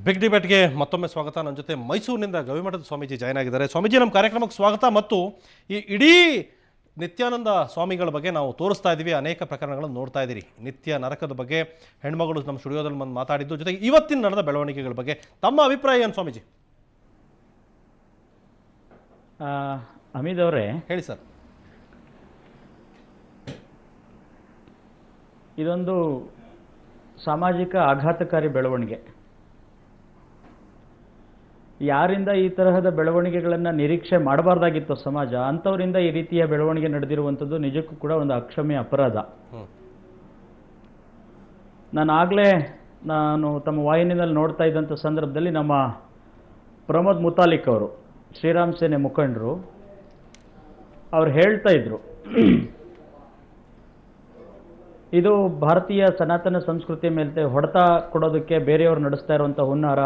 Big ಡಿಬೇಟ್ಗೆ ಮತ್ತೊಮ್ಮೆ ಸ್ವಾಗತ. ನನ್ನ ಜೊತೆ ಮೈಸೂರಿನಿಂದ ಗವಿಮಠದ ಸ್ವಾಮೀಜಿ ಜಾಯ್ನ್ ಆಗಿದ್ದಾರೆ. ಸ್ವಾಮೀಜಿ, ನಮ್ಮ ಕಾರ್ಯಕ್ರಮಕ್ಕೆ ಸ್ವಾಗತ. ಮತ್ತು ಈ ಇಡೀ ನಿತ್ಯಾನಂದ ಸ್ವಾಮಿಗಳ ಬಗ್ಗೆ ನಾವು ತೋರಿಸ್ತಾ ಇದ್ದೀವಿ, ಅನೇಕ ಪ್ರಕರಣಗಳನ್ನು ನೋಡ್ತಾ ಇದ್ದೀರಿ. ನಿತ್ಯ ನರಕದ ಬಗ್ಗೆ ಹೆಣ್ಮಗಳು ನಮ್ಮ ಸ್ಟುಡಿಯೋದಲ್ಲಿ ಬಂದು ಮಾತಾಡಿದ್ದು, ಜೊತೆಗೆ ಇವತ್ತಿನ ನಡೆದ ಬೆಳವಣಿಗೆಗಳ ಬಗ್ಗೆ ತಮ್ಮ ಅಭಿಪ್ರಾಯ ಏನು ಸ್ವಾಮೀಜಿ? ಹಮೀದ್ ಅವರೇ, ಹೇಳಿ ಸರ್. ಇದೊಂದು ಸಾಮಾಜಿಕ ಆಘಾತಕಾರಿ ಬೆಳವಣಿಗೆ. ಯಾರಿಂದ ಈ ತರಹದ ಬೆಳವಣಿಗೆಗಳನ್ನು ನಿರೀಕ್ಷೆ ಮಾಡಬಾರ್ದಾಗಿತ್ತು ಸಮಾಜ, ಅಂಥವರಿಂದ ಈ ರೀತಿಯ ಬೆಳವಣಿಗೆ ನಡೆದಿರುವಂಥದ್ದು ನಿಜಕ್ಕೂ ಕೂಡ ಒಂದು ಅಕ್ಷಮ್ಯ ಅಪರಾಧ. ನಾನು ತಮ್ಮ ವಾಹಿನಿಯಲ್ಲಿ ನೋಡ್ತಾ ಇದ್ದಂಥ ಸಂದರ್ಭದಲ್ಲಿ ನಮ್ಮ ಪ್ರಮೋದ್ ಮುತಾಲಿಕ್ ಅವರು, ಶ್ರೀರಾಮ್ ಸೇನೆ ಮುಖಂಡರು, ಅವ್ರು ಹೇಳ್ತಾ ಇದ್ರು, ಇದು ಭಾರತೀಯ ಸನಾತನ ಸಂಸ್ಕೃತಿಯ ಮೇಲೆ ಹೊಡೆತ ಕೊಡೋದಕ್ಕೆ ಬೇರೆಯವರು ನಡೆಸ್ತಾ ಇರುವಂಥ ಹುನ್ನಾರ,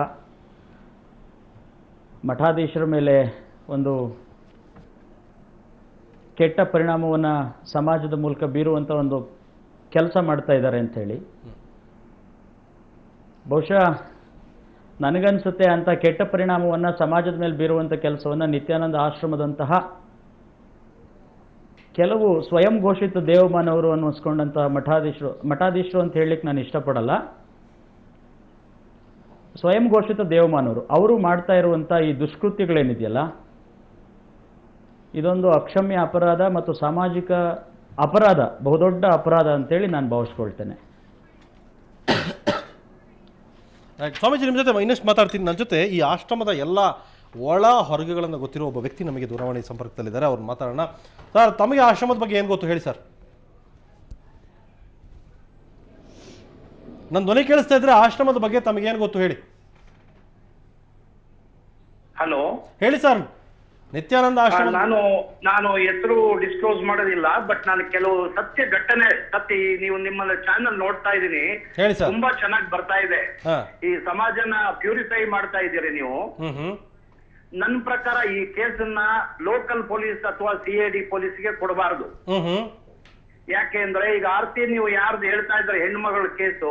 ಮಠಾಧೀಶರ ಮೇಲೆ ಒಂದು ಕೆಟ್ಟ ಪರಿಣಾಮವನ್ನು ಸಮಾಜದ ಮೂಲಕ ಬೀರುವಂಥ ಒಂದು ಕೆಲಸ ಮಾಡ್ತಾ ಇದ್ದಾರೆ ಅಂಥೇಳಿ. ಬಹುಶಃ ನನಗನ್ಸುತ್ತೆ ಅಂಥ ಕೆಟ್ಟ ಪರಿಣಾಮವನ್ನು ಸಮಾಜದ ಮೇಲೆ ಬೀರುವಂಥ ಕೆಲಸವನ್ನು ನಿತ್ಯಾನಂದ ಆಶ್ರಮದಂತಹ ಕೆಲವು ಸ್ವಯಂ ಘೋಷಿತ ದೇವಮಾನವರು ಅನ್ನಿಸ್ಕೊಂಡಂಥ ಮಠಾಧೀಶರು ಅಂತ ಹೇಳಲಿಕ್ಕೆ ನಾನು ಇಷ್ಟಪಡಲ್ಲ, ಸ್ವಯಂ ಘೋಷಿತ ದೇವಮಾನವರು ಅವರು ಮಾಡ್ತಾ ಇರುವಂಥ ಈ ದುಷ್ಕೃತ್ಯಗಳೇನಿದೆಯಲ್ಲ, ಇದೊಂದು ಅಕ್ಷಮ್ಯ ಅಪರಾಧ ಮತ್ತು ಸಾಮಾಜಿಕ ಅಪರಾಧ, ಬಹುದೊಡ್ಡ ಅಪರಾಧ ಅಂತೇಳಿ ನಾನು ಭಾವಿಸ್ಕೊಳ್ತೇನೆ. ಸ್ವಾಮೀಜಿ, ನಿಮ್ಮ ಜೊತೆ ಇನ್ನಷ್ಟು ಮಾತಾಡ್ತೀನಿ. ನನ್ನ ಜೊತೆ ಈ ಆಶ್ರಮದ ಎಲ್ಲ ಒಳ ಹೊರಗೆಗಳನ್ನು ಗೊತ್ತಿರೋ ಒಬ್ಬ ವ್ಯಕ್ತಿ ನಮಗೆ ದೂರವಾಣಿ ಸಂಪರ್ಕದಲ್ಲಿದ್ದಾರೆ, ಅವ್ರು ಮಾತಾಡೋಣ. ಸರ್, ತಮಗೆ ಆಶ್ರಮದ ಬಗ್ಗೆ ಏನು ಗೊತ್ತು ಹೇಳಿ ಸರ್. ನನ್ನ ಧ್ವನಿ ಕೇಳಿಸ್ತಾ ಇದ್ರೆ ಆಶ್ರಮದ ಬಗ್ಗೆ ತಮಗೇನು ಗೊತ್ತು ಹೇಳಿ. ಹಲೋ, ಹೇಳಿ ಸರ್. ನಿತ್ಯಾನಂದ ಆಶ್ರಮ. ನಾನು ಹೆಸರು ಡಿಸ್ಕ್ಲೋಸ್ ಮಾಡೋದಿಲ್ಲ, ಬಟ್ ನಾನು ಕೆಲವು ಸತ್ಯ ನೀವು ನಿಮ್ಮ ಚಾನಲ್ ನೋಡ್ತಾ ಇದ್ದೀನಿ, ಹೇಳಿ ಸರ್. ತುಂಬಾ ಚೆನ್ನಾಗಿ ಬರ್ತಾ ಇದೆ. ಈ ಸಮಾಜನ ಪ್ಯೂರಿಫೈ ಮಾಡ್ತಾ ಇದ್ದೀರಿ ನೀವು. ನನ್ನ ಪ್ರಕಾರ ಈ ಕೇಸನ್ನ ಲೋಕಲ್ ಪೊಲೀಸ್ ಅಥವಾ CID ಪೊಲೀಸ್ಗೆ ಕೊಡಬಾರದು. ಯಾಕೆಂದ್ರೆ ಈಗ ಆರ್ತಿ ನೀವು ಯಾರ್ದು ಹೇಳ್ತಾ ಇದ್ರೆ ಹೆಣ್ಮಗಳ ಕೇಸು,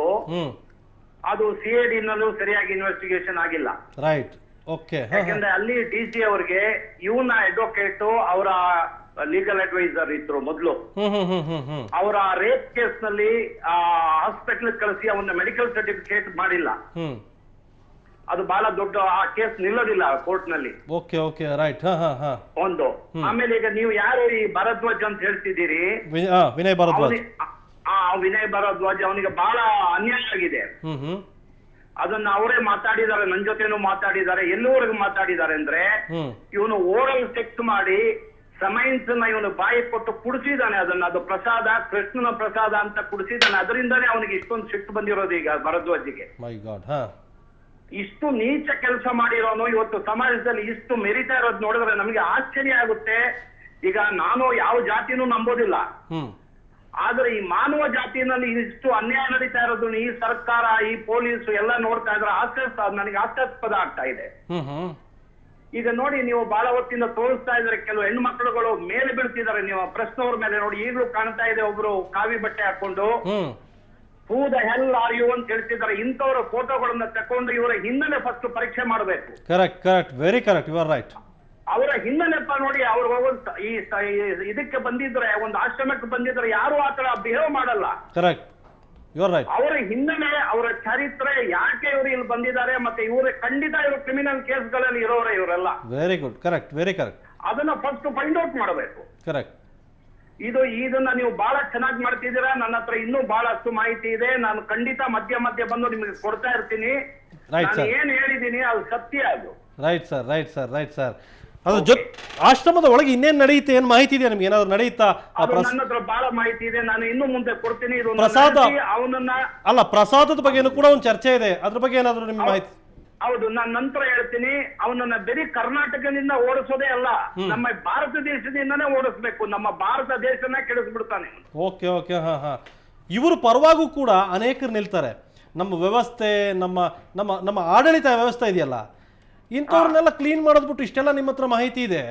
ಅದು CID ನಲ್ಲೂ ಸರಿಯಾಗಿ ಇನ್ವೆಸ್ಟಿಗೇಷನ್ ಆಗಿಲ್ಲ. Right, okay. ಯಾಕೆಂದ್ರೆ ಅಲ್ಲಿ DC ಅವ್ರಿಗೆ ಇವನ ಅಡ್ವೊಕೇಟ್ ಅವರ ಲೀಗಲ್ ಅಡ್ವೈಸರ್ ಇದ್ರು ಮೊದಲು. ಅವರ ರೇಪ್ ಕೇಸ್ ನಲ್ಲಿ ಹಾಸ್ಪಿಟಲ್ ಕಳಿಸಿ ಅವನ ಮೆಡಿಕಲ್ ಸರ್ಟಿಫಿಕೇಟ್ ಮಾಡಿಲ್ಲ. ಅದು ಬಹಳ ದೊಡ್ಡ, ಆ ಕೇಸ್ ನಿಲ್ಲೋದಿಲ್ಲ ಕೋರ್ಟ್ ನಲ್ಲಿ. Okay okay, right. ಒಂದು ಆಮೇಲೆ ಈಗ ನೀವು ಯಾರು ಈ ಭರದ್ವಾಜ್ ಅಂತ ಹೇಳ್ತಿದ್ದೀರಿ, ವಿನಯ್ ಭರದ್ವಾಜ್. ವಿನಯ್ ಭರದ್ವಾಜ್, ಅವನಿಗೆ ಬಹಳ ಅನ್ಯಾಯ ಆಗಿದೆ. ಅದನ್ನ ಅವರೇ ಮಾತಾಡಿದ್ದಾರೆ, ನನ್ನ ಜೊತೆನೂ ಮಾತಾಡಿದ್ದಾರೆ. ಎಲ್ಲಿವರೆಗೂ ಮಾತಾಡಿದ್ದಾರೆ ಅಂದ್ರೆ, ಇವನು ಓರಲ್ ಸೆಕ್ಸ್ ಮಾಡಿ ಸಮೈನ್ಸ್ ನ ಇವನು ಬಾಯಿ ಕೊಟ್ಟು ಕುಡಿಸಿದಾನೆ. ಅದು ಪ್ರಸಾದ, ಕೃಷ್ಣನ ಪ್ರಸಾದ ಅಂತ ಕುಡಿಸಿದಾನೆ. ಅದರಿಂದಾನೇ ಅವನಿಗೆ ಇಷ್ಟೊಂದು ಸಿಟ್ಟು ಬಂದಿರೋದು ಈಗ ಭರದ್ವಾಜಿಗೆ. ಇಷ್ಟು ನೀಚ ಕೆಲಸ ಮಾಡಿರೋನು ಇವತ್ತು ಸಮಾಜದಲ್ಲಿ ಇಷ್ಟು ಮೆರಿತಾ ಇರೋದು ನೋಡಿದ್ರೆ ನಮಗೆ ಆಶ್ಚರ್ಯ ಆಗುತ್ತೆ. ಈಗ ನಾನು ಯಾವ ಜಾತಿನೂ ನಂಬೋದಿಲ್ಲ, ಆದ್ರೆ ಈ ಮಾನವ ಜಾತಿನಲ್ಲಿ ಇಷ್ಟು ಅನ್ಯಾಯ ನಡೀತಾ ಇರೋದು ಈ ಸರ್ಕಾರ, ಈ ಪೊಲೀಸ್ ಎಲ್ಲ ನೋಡ್ತಾ ಇದ್ರೆ ನನಗೆ ಹಾಸ್ಯಾಸ್ಪದ ಆಗ್ತಾ ಇದೆ. ಈಗ ನೋಡಿ, ನೀವು ಬಹಳ ಹೊತ್ತಿಂದ ತೋರಿಸ್ತಾ ಇದ್ರೆ ಕೆಲವು ಹೆಣ್ಮಕ್ಳುಗಳು ಮೇಲೆ ಬೀಳ್ತಿದ್ದಾರೆ. ನೀವು ಪ್ರಶ್ನವ್ರ ಮೇಲೆ ನೋಡಿ, ಈಗಲೂ ಕಾಣ್ತಾ ಇದೆ, ಒಬ್ರು ಕಾವಿ ಬಟ್ಟೆ ಹಾಕೊಂಡು who the hell are you ಅಂತ ಹೇಳ್ತಿದ್ದಾರೆ. ಇಂಥವ್ರ ಫೋಟೋಗಳನ್ನ ತಕೊಂಡು ಇವರ ಹಿನ್ನೆಲೆ ಫಸ್ಟ್ ಪರೀಕ್ಷೆ ಮಾಡಬೇಕು. Correct correct, very correct, you are right. ಅವರ ಹಿನ್ನೆಲೆಪ್ಪ ನೋಡಿ, ಅವ್ರು ಈ ಇದಕ್ಕೆ ಬಂದಿದ್ರೆ, ಒಂದು ಆಶ್ರಮಕ್ಕೆ ಬಂದಿದ್ರೆ ಯಾರು ಆತರ ಬಿಹೇವ್ ಮಾಡಲ್ಲ. Correct, you are right. ಅವರ ಹಿನ್ನೆಲೆ, ಅವರ ಚರಿತ್ರೆ, ಯಾಕೆ ಇವರು ಇಲ್ಲಿ ಬಂದಿದ್ದಾರೆ, ಮತ್ತೆ ಇವರು ಖಂಡಿತ ಇವರು ಕ್ರಿಮಿನಲ್ ಕೇಸ್ಗಳಲ್ಲಿ ಇರೋರೆ ಇವರೆಲ್ಲ. Very good, correct, very correct. ಅದನ್ನ ಫಸ್ಟ್ ಫೈಂಡ್ ಔಟ್ ಮಾಡಬೇಕು. ಕರೆಕ್ಟ್. ಇದನ್ನ ನೀವು ಬಹಳ ಚೆನ್ನಾಗಿ ಮಾಡ್ತಿದ್ದೀರಾ. ನನ್ನ ಹತ್ರ ಇನ್ನೂ ಬಹಳಷ್ಟು ಮಾಹಿತಿ ಇದೆ, ನಾನು ಖಂಡಿತ ಮಧ್ಯ ಬಂದು ನಿಮಗೆ ಕೊಡ್ತಾ ಇರ್ತೀನಿ. ನಾನು ಏನ್ ಹೇಳಿದೀನಿ ಅದು ಸತ್ಯ. ಅದು right sir, right sir, right sir. ಅದು ಆಶ್ರಮದ ಒಳಗೆ ಇನ್ನೇನ್ ನಡೆಯುತ್ತೆ, ಏನ್ ಮಾಹಿತಿ ಇದೆ ನಿಮ್ಗೆ? ಏನಾದ್ರು ನಡೆಯುತ್ತಾ? ನನ್ನ ಹತ್ರ ಬಹಳ ಮಾಹಿತಿ ಇದೆ, ನಾನು ಇನ್ನು ಮುಂದೆ ಕೊಡ್ತೀನಿ. ಇದು ಪ್ರಸಾದ ಅವನನ್ನ ಅಲ್ಲ, ಪ್ರಸಾದದ ಬಗ್ಗೆನೂ ಕೂಡ ಒಂದು ಚರ್ಚೆ ಇದೆ, ಅದ್ರ ಬಗ್ಗೆ ಏನಾದ್ರು ನಿಮ್ಗೆ ಮಾಹಿತಿ? ಹೌದು, ನಾನು ನಂತರ ಹೇಳ್ತೀನಿ. ಅವನನ್ನ ಬರೀ ಕರ್ನಾಟಕದಿಂದ ಓಡಿಸೋದೇ ಅಲ್ಲ, ನಮ್ಮ ಭಾರತ ದೇಶದಿಂದನೇ ಓಡಿಸ್ಬೇಕು. ನಮ್ಮ ಭಾರತ ದೇಶನ ಕೆಡಿಸ್ಬಿಡ್ತಾನೆ. ಓಕೆ ಓಕೆ, ಇವರು ಪರವಾಗೂ ಕೂಡ ಅನೇಕರು ನಿಲ್ತಾರೆ. ನಮ್ಮ ವ್ಯವಸ್ಥೆ, ನಮ್ಮ ನಮ್ಮ ನಮ್ಮ ಆಡಳಿತ ವ್ಯವಸ್ಥೆ ಇದೆಯಲ್ಲ, ಇಂಥವ್ರನ್ನೆಲ್ಲ ಕ್ಲೀನ್ ಮಾಡೋದ್ಬಿಟ್ಟು ಇಷ್ಟೆಲ್ಲ ನಿಮ್ಮ ಹತ್ರ ಮಾಹಿತಿ ಇದೆ,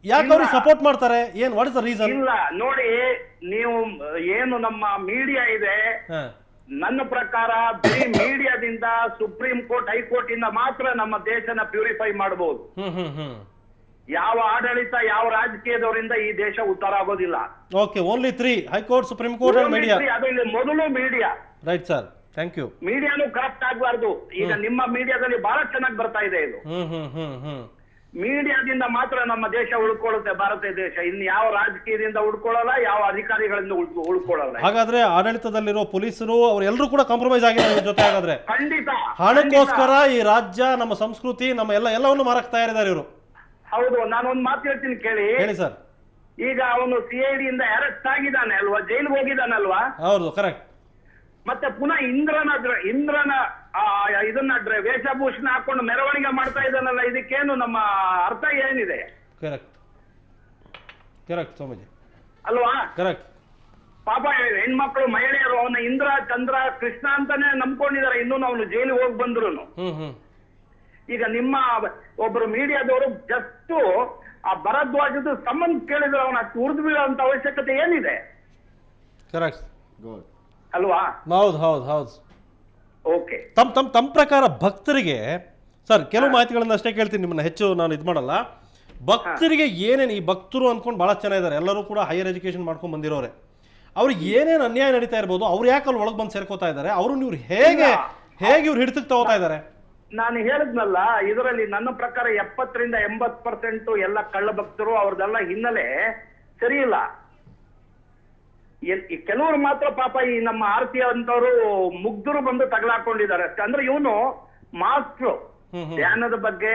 ಯಾಕೆ ಅವ್ರಿಗೆ ಸಪೋರ್ಟ್ ಮಾಡ್ತಾರೆ? What is the reason? ಇಲ್ಲ ನೋಡಿ, ನೀವು ಏನು ನಮ್ಮ ಮೀಡಿಯಾ ಇದೆ, ನನ್ನ ಪ್ರಕಾರ ಬರೀ ಮೀಡಿಯಾದಿಂದ ಸುಪ್ರೀಂ ಕೋರ್ಟ್ ಹೈಕೋರ್ಟ್ ಇಂದ ಮಾತ್ರ ನಮ್ಮ ದೇಶನ ಪ್ಯೂರಿಫೈ ಮಾಡಬಹುದು. ಯಾವ ಆಡಳಿತ ಯಾವ ರಾಜಕೀಯದವರಿಂದ ಈ ದೇಶ ಉದ್ಧಾರ ಆಗೋದಿಲ್ಲ. Okay, only 3 high court, supreme court and media. ಅದರಲ್ಲಿ ಮೊದಲು media. Right sir, thank you. ಮೀಡಿಯಾನು ಕರಪ್ಟ್ ಆಗಬಾರ್ದು. ಈಗ ನಿಮ್ಮ ಮೀಡಿಯಾದಲ್ಲಿ ಬಹಳ ಚೆನ್ನಾಗಿ ಬರ್ತಾ ಇದೆ ಇದು. ಮೀಡಿಯಾದಿಂದ ಮಾತ್ರ ನಮ್ಮ ದೇಶ ಉಳ್ಕೊಳ್ಳುತ್ತೆ, ಭಾರತ ದೇಶ. ಇನ್ನು ಯಾವ ರಾಜಕೀಯದಿಂದ ಉಳ್ಕೊಳ್ಳಲ್ಲ, ಯಾವ ಅಧಿಕಾರಿಗಳಿಂದ ಉಳ್ಕೊಳ್ಳಲ್ಲ. ಹಾಗಾದ್ರೆ ಆಡಳಿತದಲ್ಲಿರೋ ಪೊಲೀಸರು ಅವರೆಲ್ಲರೂ ಕೂಡ ಕಾಂಪ್ರಮೈಸ್ ಆಗಿದ್ದಾರೆ ಜೊತೆ. ಹಾಗಾದ್ರೆ ಖಂಡಿತ ಹಣಕ್ಕೋಸ್ಕರ ಈ ರಾಜ್ಯ, ನಮ್ಮ ಸಂಸ್ಕೃತಿ, ನಮ್ಮ ಎಲ್ಲವನ್ನು ಮಾರಕ್ ತಯಾರಿದ್ದಾರೆ ಇವರು. ಹೌದು. ನಾನೊಂದು ಮಾತು ಹೇಳ್ತೀನಿ ಕೇಳಿ. ಹೇಳಿ ಸರ್. ಈಗ ಅವನು CID ಇಂದ ಅರೆಸ್ಟ್ ಆಗಿದ್ದಾನೆ ಅಲ್ವಾ, ಜೈಲ್ಗೆ ಹೋಗಿದ್ದಾನಲ್ವಾ? ಹೌದು, ಕರೆಕ್ಟ್. ಮತ್ತೆ ಪುನಃ ಇಂದ್ರನ ಇದನ್ನ ವೇಷಭೂಷಣ ಹಾಕೊಂಡು ಮೆರವಣಿಗೆ ಮಾಡ್ತಾ ಇದ್ದಾನಲ್ಲ, ಇದಕ್ಕೇನು ನಮ್ಮ ಅರ್ಥ ಏನಿದೆ? ಕರೆಕ್ಟ್ ಕರೆಕ್ಟ್ ಸ್ವಾಮೀಜಿ ಅಲ್ವಾ? ಕರೆಕ್ಟ್. ಪಾಪ ಹೆಣ್ಮಕ್ಳು, ಮಹಿಳೆಯರು ಅವನ ಇಂದ್ರ, ಚಂದ್ರ, ಕೃಷ್ಣ ಅಂತಾನೆ ನಂಬ್ಕೊಂಡಿದ್ದಾರೆ. ಇನ್ನೂ ಅವನು ಜೈಲಿಗೆ ಹೋಗಿ ಬಂದ್ರು. ಈಗ ನಿಮ್ಮ ಒಬ್ರು ಮೀಡಿಯಾದವರು ಜಸ್ಟ್ ಆ ಭರದ್ವಾಜದ ಸಂಬಂಧ ಕೇಳಿದ್ರೆ ಅವನ ಉರಿದು ಬೀಳುವಂತ ಅವಶ್ಯಕತೆ ಏನಿದೆ? ಕರೆಕ್ಟ್ ಅಲ್ವಾ? ಹೌದು ಹೌದು ಹೌದು. ಓಕೆ. ತಮ್ಮ ಪ್ರಕಾರ ಭಕ್ತರಿಗೆ ಸರ್ ಕೆಲವು ಮಾಹಿತಿಗಳನ್ನ ಅಷ್ಟೇ ಕೇಳ್ತೀನಿ, ನಿಮ್ಮನ್ನ ಹೆಚ್ಚು ನಾನು ಇದು ಮಾಡಲ್ಲ. ಭಕ್ತರಿಗೆ ಏನೇನು, ಈ ಭಕ್ತರು ಅಂದ್ಕೊಂಡು ಬಹಳ ಚೆನ್ನಾಗಿದ್ದಾರೆ, ಎಲ್ಲರೂ ಕೂಡ ಹೈಯರ್ ಎಜುಕೇಶನ್ ಮಾಡ್ಕೊಂಡು ಬಂದಿರೋರೆ. ಅವ್ರಿಗೆ ಏನೇನು ಅನ್ಯಾಯ ನಡೀತಾ ಇರ್ಬೋದು, ಅವ್ರು ಯಾಕೆ ಅಲ್ಲಿ ಒಳಗೆ ಬಂದು ಸೇರ್ಕೋತಾ ಇದ್ದಾರೆ, ಅವರು ನೀವು ಹೇಗೆ ಇವ್ರು ಹಿಡಿತಕ್ಕೆ ತಗೋತಾ ಇದ್ದಾರೆ? ನಾನು ಹೇಳಿದ್ನಲ್ಲ, ಇದರಲ್ಲಿ ನನ್ನ ಪ್ರಕಾರ 70% 80% ಎಲ್ಲ ಕಳ್ಳ ಭಕ್ತರು, ಅವ್ರದೆಲ್ಲ ಹಿನ್ನೆಲೆ ಸರಿ ಇಲ್ಲ. ಕೆಲವರು ಮಾತ್ರ ಪಾಪ ಈ ನಮ್ಮ ಆರತಿ ಅಂತವರು ಮುಗ್ಧರು ಬಂದು ತಗಲಾಕೊಂಡಿದ್ದಾರೆ ಅಷ್ಟೇ. ಅಂದ್ರೆ ಇವನು ಮಾಸ್ಟ್ರು, ಧ್ಯಾನದ ಬಗ್ಗೆ,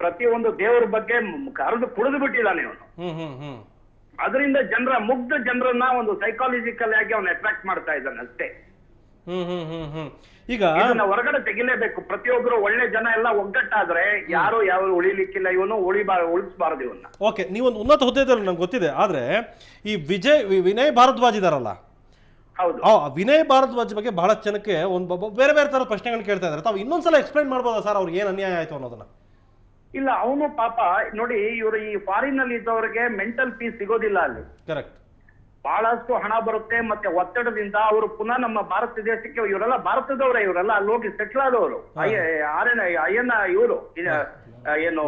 ಪ್ರತಿಯೊಂದು ದೇವರ ಬಗ್ಗೆ ಕರೆದು ಕುಡಿದು ಬಿಟ್ಟಿದ್ದಾನೆ ಇವನು. ಅದರಿಂದ ಮುಗ್ಧ ಜನರನ್ನ ಒಂದು ಸೈಕಾಲಜಿಕಲ್ ಆಗಿ ಅವನು ಅಟ್ರಾಕ್ಟ್ ಮಾಡ್ತಾ ಇದ್ದಾನೆ ಅಷ್ಟೇ. ಈಗ ಹೊರಗಡೆ ತೆಗಿಲೇಬೇಕು. ಪ್ರತಿಯೊಬ್ಬರು ಒಳ್ಳೆ ಜನ ಎಲ್ಲ ಒಗ್ಗಟ್ಟಾದ್ರೆ ಯಾರು ಯಾವ ಉಳಿಲಿಕ್ಕಿಲ್ಲ. ಇವನು ಉಳಿಸಬಾರದು ಇವನ್ನ. ಓಕೆ, ನೀವೊಂದು ಉನ್ನತ ಹುದ್ದೆದಲ್ಲಿ ನಂಗೆ ಗೊತ್ತಿದೆ. ಆದ್ರೆ ಈ ವಿನಯ್ ಭಾರದ್ವಾಜ್ ಇದಾರಲ್ಲ, ಹೌದು, ವಿನಯ್ ಭಾರದ್ವಾಜ್ ಬಗ್ಗೆ ಬಹಳ ಜನಕ್ಕೆ ಒಂದು ಬೇರೆ ಬೇರೆ ತರ ಪ್ರಶ್ನೆಗಳು ಕೇಳ್ತಾ ಇದ್ದಾರೆ. ತಾವು ಇನ್ನೊಂದ್ಸಲ ಎಕ್ಸ್ಪ್ಲೈನ್ ಮಾಡ್ಬೋದಾ ಸರ್, ಅವ್ರಿಗೆ ಏನ್ ಅನ್ಯಾಯ ಆಯ್ತು ಅನ್ನೋದನ್ನ? ಇಲ್ಲ, ಅವನು ಪಾಪ ನೋಡಿ, ಇವರು ಈ ಫಾರಿನ್ ಅಲ್ಲಿ ಇದ್ದವರಿಗೆ ಮೆಂಟಲ್ ಪೀಸ್ ಸಿಗೋದಿಲ್ಲ ಅಲ್ಲಿ. ಕರೆಕ್ಟ್. ಬಹಳಷ್ಟು ಹಣ ಬರುತ್ತೆ, ಮತ್ತೆ ಒತ್ತಡದಿಂದ ಅವರು ಪುನಃ ನಮ್ಮ ಭಾರತ ದೇಶಕ್ಕೆ, ಇವರೆಲ್ಲ ಭಾರತದವರೇ, ಇವರೆಲ್ಲ ಅಲ್ಲಿ ಹೋಗಿ ಸೆಟ್ಲ್ ಆದವರು. ಇವರು ಏನು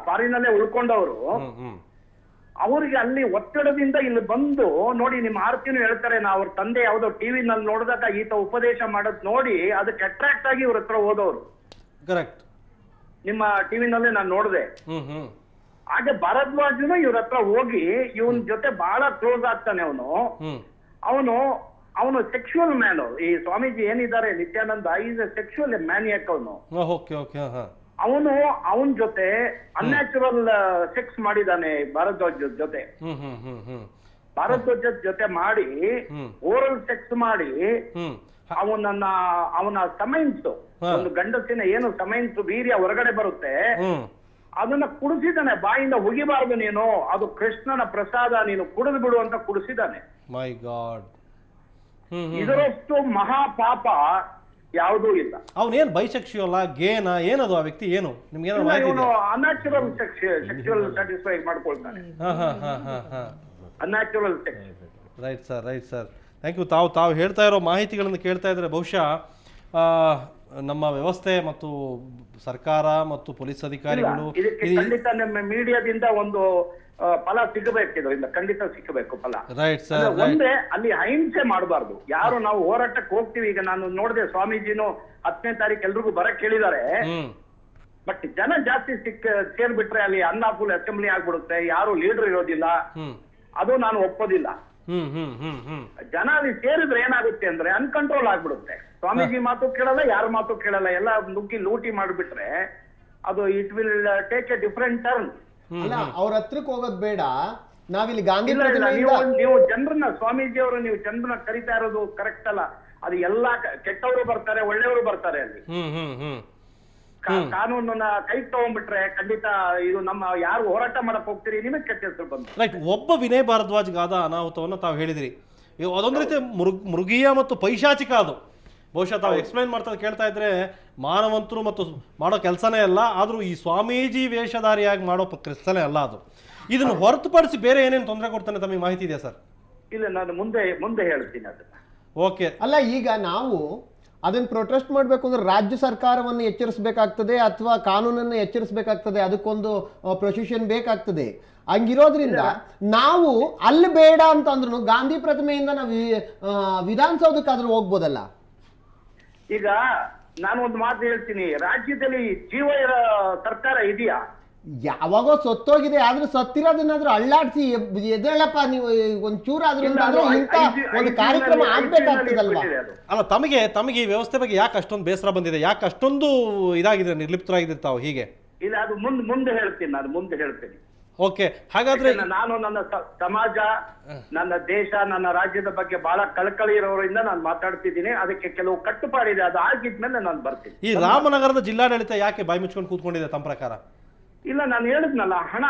ಫಾರಿನ್ ಅಲ್ಲೇ ಉಳ್ಕೊಂಡವರು. ಅವರಿಗೆ ಅಲ್ಲಿ ಒತ್ತಡದಿಂದ ಇಲ್ಲಿ ಬಂದು ನೋಡಿ, ನಿಮ್ಮ ಆರ್ತಿನೂ ಹೇಳ್ತಾರೆ, ಅವ್ರ ತಂದೆ ಯಾವ್ದೋ ಟಿವಿನಲ್ಲಿ ನೋಡಿದಾಗ ಈತ ಉಪದೇಶ ಮಾಡೋದ್ ನೋಡಿ ಅದಕ್ಕೆ ಅಟ್ರಾಕ್ಟ್ ಆಗಿ ಇವ್ರ ಹತ್ರ ಹೋದವರು. ಕರೆಕ್ಟ್. ನಿಮ್ಮ ಟಿವಿನಲ್ಲೇ ನಾನು ನೋಡಿದೆ. ಹಾಗೆ ಭರದ್ವಾಜನು ಇವ್ರ ಹತ್ರ ಹೋಗಿ ಇವನ್ ಜೊತೆ ಬಹಳ ಕ್ಲೋಸ್ ಆಗ್ತಾನೆ. ಅವನು ಸೆಕ್ಸುವಲ್ ಮ್ಯಾನ್. ಈ ಸ್ವಾಮೀಜಿ ಏನಿದ್ದಾರೆ ನಿತ್ಯಾನಂದ, ಈಸ್ ಎ ಸೆಕ್ಸುವಲ್ ಮ್ಯಾನಿಯಾಕ್. ಅವನ ಜೊತೆ ಅನ್ಯಾಚುರಲ್ ಸೆಕ್ಸ್ ಮಾಡಿದಾನೆ ಭರದ್ವಾಜ್ ಜೊತೆ. ಭರದ್ವಾಜ್ ಜೊತೆ ಮಾಡಿ ಓರಲ್ ಸೆಕ್ಸ್ ಮಾಡಿ ಅವನ ಸಮೈನ್ಸ್, ಒಂದು ಗಂಡಸಿನ ಏನು ಸಮೈನ್ಸ್ ವೀರ್ಯ ಹೊರಗಡೆ ಬರುತ್ತೆ, ಅದನ್ನ ಕುಡಿಸಿದಾನೆ. ಬಾಯಿಂದ ಉಗಿಬಾರ್ದು ನೀನು, ಅದು ಕೃಷ್ಣನ ಪ್ರಸಾದ, ನೀನು ಕುಡಿದು ಬಿಡು ಅಂತ ಕುಡಿಸಿದಾನೆ. ಮೈ ಗಾಡ್, ಇದರಷ್ಟು ಮಹಾಪಾಪ ಯಾವುದೂ ಇಲ್ಲ. ಅವನೇನ್ ಬೈಸೆಕ್ಷುವಲ್ ಗೇನ ಏನದು, ಆ ವ್ಯಕ್ತಿ ಏನು ನಿಮ್ಗೆ ಅನ್ಯಾಚುರಲ್ ಸೆಕ್ಸುವಲ್ ಸ್ಯಾಟಿಸ್ಫೈ ಮಾಡ್ಕೊಳ್ತಾನೆ. Unnatural sex. Right sir, right sir, thank you. ತಾವು ಹೇಳ್ತಾ ಇರೋ ಮಾಹಿತಿಗಳನ್ನು ಕೇಳ್ತಾ ಇದ್ರೆ ಬಹುಶಃ ನಮ್ಮ ವ್ಯವಸ್ಥೆ ಮತ್ತು ಸರ್ಕಾರ ಮತ್ತು ಪೊಲೀಸ್ ಅಧಿಕಾರಿಗಳು ಇದಕ್ಕೆ ಖಂಡಿತ ನಮ್ಮ ಮೀಡಿಯಾದಿಂದ ಒಂದು ಫಲ ಸಿಗಬೇಕು, ಇದರಿಂದ ಖಂಡಿತ ಸಿಗಬೇಕು ಫಲ. Right sir. ಒಂದೇ ಅಲ್ಲಿ ಅಹಿಂಸೆ ಮಾಡಬಾರ್ದು. ಯಾರು ನಾವು ಹೋರಾಟಕ್ಕೆ ಹೋಗ್ತೀವಿ, ಈಗ ನಾನು ನೋಡಿದೆ ಸ್ವಾಮೀಜಿನು 10ನೇ ತಾರೀಕು ಎಲ್ರಿಗೂ ಬರಕ್ ಹೇಳಿದ್ದಾರೆ. ಬಟ್ ಜನ ಜಾಸ್ತಿ ಸೇರ್ಬಿಟ್ರೆ ಅಲ್ಲಿ ಅನ್ಲಾಫುಲ್ ಅಸೆಂಬ್ಲಿ ಆಗ್ಬಿಡುತ್ತೆ, ಯಾರು ಲೀಡರ್ ಇರೋದಿಲ್ಲ. ಅದು ನಾನು ಒಪ್ಪೋದಿಲ್ಲ. ಜನ ಅಲ್ಲಿ ಸೇರಿದ್ರೆ ಏನಾಗುತ್ತೆ ಅಂದ್ರೆ ಅನ್ಕಂಟ್ರೋಲ್ ಆಗ್ಬಿಡುತ್ತೆ. ಸ್ವಾಮೀಜಿ ಮಾತು ಕೇಳಲ್ಲ, ಯಾರ ಮಾತು ಕೇಳಲ್ಲ, ಎಲ್ಲ ನುಗ್ಗಿ ಲೂಟಿ ಮಾಡಿಬಿಟ್ರೆ ಅದು it will take A different turn. ಅಲ್ಲ, ಅವ್ರ ಹತ್ರಕ್ಕೆ ಹೋಗೋದ್ ಬೇಡ. ನಾವಿಲ್ಲಿ ಗಾಂಧಿ ನೀವು ಜನರನ್ನ, ಸ್ವಾಮೀಜಿ ಅವರು ನೀವು ಜನರನ್ನ ಕರಿತಾ ಇರೋದು ಕರೆಕ್ಟ್ ಅಲ್ಲ. ಅದು ಎಲ್ಲಾ ಕೆಟ್ಟವರು ಬರ್ತಾರೆ, ಒಳ್ಳೆಯವರು ಬರ್ತಾರೆ ಅಲ್ಲಿ. ಕಾನೂನನ್ನ ಕೈ ತಗೊಂಡ್ಬಿಟ್ರೆ ಖಂಡಿತ ಇದು ನಮ್ಮ ಯಾರು ಹೋರಾಟ ಮಾಡಕ್ ಹೋಗ್ತೀರಿ ನಿಮಗೆ ಕೆಟ್ಟ ಹೆಸರು ಬಂತು. ರೈಟ್. ಒಬ್ಬ ವಿನಯ್ ಭಾರದ್ವಾಜ್ಗಾದ ಅನಾಹುತವನ್ನು ತಾವು ಹೇಳಿದಿರಿ. ಅದೊಂದು ರೀತಿ ಮೃಗೀಯ ಮತ್ತು ಪೈಶಾಚಿಕ. ಅದು ಬಹುಶಃ ತಾವು ಎಕ್ಸ್ಪ್ಲೈನ್ ಮಾಡ್ತಾ ಕೇಳ್ತಾ ಇದ್ರೆ ಮಾನವಂತರು ಮತ್ತು ಮಾಡೋ ಕೆಲಸನೇ ಅಲ್ಲ, ಆದ್ರೂ ಈ ಸ್ವಾಮೀಜಿ ವೇಷಧಾರಿಯಾಗಿ ಮಾಡೋ ಕೆಲಸನೇ ಅಲ್ಲ ಅದು. ಇದನ್ನು ಹೊರತುಪಡಿಸಿ ಬೇರೆ ಏನೇನು ತೊಂದರೆ ಕೊಡ್ತಾನೆ ತಮಗೆ ಮಾಹಿತಿ ಇದೆಯಾ ಸರ್? ಇಲ್ಲ, ನಾನು ಮುಂದೆ ಹೇಳ್ತೀನಿ ಅದನ್ನ. ಓಕೆ. ಅಲ್ಲ, ಈಗ ನಾವು ಅದನ್ನ ಪ್ರೊಟೆಸ್ಟ್ ಮಾಡಬೇಕು ಅಂದ್ರೆ ರಾಜ್ಯ ಸರ್ಕಾರವನ್ನು ಎಚ್ಚರಿಸಬೇಕಾಗ್ತದೆ ಅಥವಾ ಕಾನೂನನ್ನು ಎಚ್ಚರಿಸಬೇಕಾಗ್ತದೆ, ಅದಕ್ಕೊಂದು ಪ್ರೊಸಿಷನ್ ಬೇಕಾಗ್ತದೆ. ಹಂಗಿರೋದ್ರಿಂದ ನಾವು ಅಲ್ಲಿ ಬೇಡ ಅಂತಂದ್ರು ಗಾಂಧಿ ಪ್ರತಿಮೆಯಿಂದ ನಾವು ವಿಧಾನಸೌಧಕ್ಕಾದ್ರೂ ಹೋಗ್ಬೋದಲ್ಲ. ಈಗ ನಾನು ಒಂದು ಮಾತು ಹೇಳ್ತೀನಿ, ರಾಜ್ಯದಲ್ಲಿ ಜೀವ ಇರೋ ಸರ್ಕಾರ ಇದೆಯಾ? ಯಾವಾಗೋ ಸತ್ತೋಗಿದೆ. ಆದ್ರೆ ಸತ್ತಿರೋದನ್ನಾದ್ರೂ ಅಳ್ಳಾಡ್ಸಿ ಎದ್ದೇಳಪ್ಪ ನೀವು ಒಂಚೂರಾದ್ರೂ ಅಂತಂದ್ರೆ ಇಂಥ ಒಂದು ಕಾರ್ಯಕ್ರಮ ಆಗ್ಬೇಕಾಗ್ತದಲ್ವಾ? ಅಲ್ಲ, ತಮಗೆ ಈ ವ್ಯವಸ್ಥೆ ಬಗ್ಗೆ ಯಾಕೆ ಅಷ್ಟೊಂದು ಬೇಸರ ಬಂದಿದೆ, ಯಾಕೆ ಅಷ್ಟೊಂದು ಇದಾಗಿದೆ, ನಿರ್ಲಿಪ್ತರಾಗಿದ್ದೀರಿ ತಾವು ಹೀಗೆ? ಇಲ್ಲ, ಅದು ಮುಂದೆ ಹೇಳ್ತೀನಿ. ಓಕೆ, ಹಾಗಾದ್ರೆ ನಾನು ನನ್ನ ಸಮಾಜ, ನನ್ನ ದೇಶ, ನನ್ನ ರಾಜ್ಯದ ಬಗ್ಗೆ ಬಹಳ ಕಳಕಳಿ ಇರೋರಿಂದ ನಾನು ಮಾತಾಡ್ತಿದ್ದೀನಿ. ಅದಕ್ಕೆ ಕೆಲವು ಕಟ್ಟುಪಾಡಿದೆ, ಅದು ಆಗಿದ್ಮೇಲೆ ನಾನು ಬರ್ತೀನಿ. ಈ ರಾಮನಗರದ ಜಿಲ್ಲಾಡಳಿತ ಯಾಕೆ ಬಾಯಿ ಮುಚ್ಕೊಂಡು ಕೂತ್ಕೊಂಡಿದೆ ತಮ್ಮ ಪ್ರಕಾರ? ಇಲ್ಲ, ನಾನು ಹೇಳಿದ್ನಲ್ಲ, ಹಣ,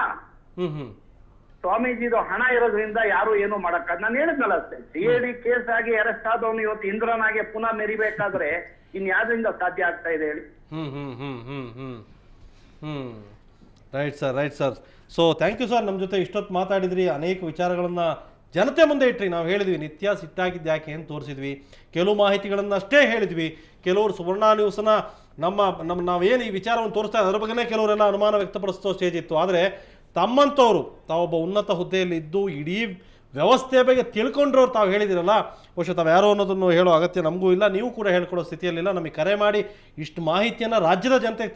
ಸ್ವಾಮೀಜಿದು ಹಣ ಇರೋದ್ರಿಂದ ಯಾರು ಏನು ಮಾಡಕ್ಕ. ನಾನು ಹೇಳಿದ್ನಲ್ಲ, CID ಕೇಸ್ ಆಗಿ ಅರೆಸ್ಟ್ ಆದವನು ಇವತ್ತು ಇಂದ್ರನಾಗೆ ಪುನಃ ಮೆರಿಬೇಕಾದ್ರೆ ಇನ್ಯಾವುದರಿಂದ ಸಾಧ್ಯ ಆಗ್ತಾ ಇದೆ ಹೇಳಿ? Right sir. So thank you sir, ನಮ್ಮ ಜೊತೆ ಇಷ್ಟೊತ್ತು ಮಾತಾಡಿದ್ರಿ, ಅನೇಕ ವಿಚಾರಗಳನ್ನು ಜನತೆ ಮುಂದೆ ಇಟ್ರಿ. ನಾವು ಹೇಳಿದ್ವಿ ನಿತ್ಯ ಸಿಟ್ಟಾಗಿದ್ದು ಯಾಕೆ ಅಂತ ತೋರಿಸಿದ್ವಿ, ಕೆಲವು ಮಾಹಿತಿಗಳನ್ನು ಅಷ್ಟೇ ಹೇಳಿದ್ವಿ. ಕೆಲವರು ಸುವರ್ಣ ನ್ಯೂಸ್ನ ನಾವೇನು ಈ ವಿಚಾರವನ್ನು ತೋರಿಸ್ತಾ ಅದರ ಬಗ್ಗೆನೇ ಕೆಲವರೆಲ್ಲ ಅನುಮಾನ ವ್ಯಕ್ತಪಡಿಸೋ ಸ್ಟೇಜ್ ಇತ್ತು. ಆದರೆ ತಮ್ಮಂಥವ್ರು ತಾವೊಬ್ಬ ಉನ್ನತ ಹುದ್ದೆಯಲ್ಲಿ ಇದ್ದು ಇಡೀ ವ್ಯವಸ್ಥೆಯ ಬಗ್ಗೆ ತಿಳ್ಕೊಂಡ್ರವ್ರು ತಾವು ಹೇಳಿದಿರಲ್ಲ, ಬಹುಶಃ ತಾವು ಯಾರೋ ಅನ್ನೋದನ್ನು ಹೇಳೋ ಅಗತ್ಯ ನಮಗೂ ಇಲ್ಲ, ನೀವು ಕೂಡ ಹೇಳ್ಕೊಡೋ ಸ್ಥಿತಿಯಲ್ಲಿಲ್ಲ. ನಮಗೆ ಕರೆ ಮಾಡಿ ಇಷ್ಟು ಮಾಹಿತಿಯನ್ನು ರಾಜ್ಯದ ಜನತೆಗೆ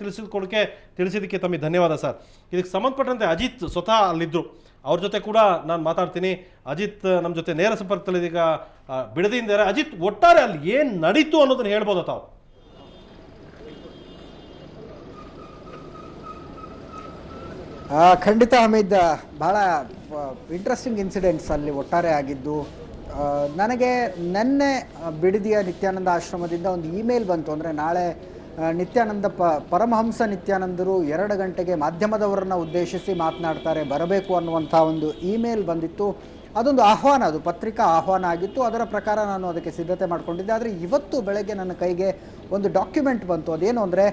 ತಿಳಿಸಿದ್ದಕ್ಕೆ ತಮಗೆ ಧನ್ಯವಾದ ಸರ್. ಇದಕ್ಕೆ ಸಂಬಂಧಪಟ್ಟಂತೆ ಅಜಿತ್ ಸ್ವತಃ ಅಲ್ಲಿದ್ದರು, ಅವ್ರ ಜೊತೆ ಕೂಡ ನಾನು ಮಾತಾಡ್ತೀನಿ. ಅಜಿತ್ ನಮ್ಮ ಜೊತೆ ನೇರ ಸಂಪರ್ಕದಲ್ಲಿ ಈಗ ಬಿಡದಿದ್ದಾರೆ. ಅಜಿತ್, ಒಟ್ಟಾರೆ ಅಲ್ಲಿ ಏನು ನಡೀತು ಅನ್ನೋದನ್ನು ಹೇಳ್ಬೋದಾ ತಾವು? ಖಂಡಿತ ಹಮೀದ್, ಭಾಳ ಇಂಟ್ರೆಸ್ಟಿಂಗ್ ಇನ್ಸಿಡೆಂಟ್ಸ್ ಅಲ್ಲಿ ಒಟ್ಟಾರೆ ಆಗಿದ್ದು. ನನಗೆ ನಿನ್ನೆ ಬಿಡದಿಯ ನಿತ್ಯಾನಂದ ಆಶ್ರಮದಿಂದ ಒಂದು ಇಮೇಲ್ ಬಂತು. ಅಂದರೆ ನಾಳೆ ನಿತ್ಯಾನಂದ ಪರಮಹಂಸ ನಿತ್ಯಾನಂದರು 2 ಗಂಟೆಗೆ ಮಾಧ್ಯಮದವರನ್ನು ಉದ್ದೇಶಿಸಿ ಮಾತನಾಡ್ತಾರೆ, ಬರಬೇಕು ಅನ್ನುವಂಥ ಒಂದು ಇಮೇಲ್ ಬಂದಿತ್ತು. ಅದೊಂದು ಆಹ್ವಾನ, ಅದು ಪತ್ರಿಕಾ ಆಹ್ವಾನ ಆಗಿತ್ತು. ಅದರ ಪ್ರಕಾರ ನಾನು ಅದಕ್ಕೆ ಸಿದ್ಧತೆ ಮಾಡಿಕೊಂಡಿದ್ದೆ. ಆದರೆ ಇವತ್ತು ಬೆಳಗ್ಗೆ ನನ್ನ ಕೈಗೆ ಒಂದು ಡಾಕ್ಯುಮೆಂಟ್ ಬಂತು. ಅದೇನು ಅಂದರೆ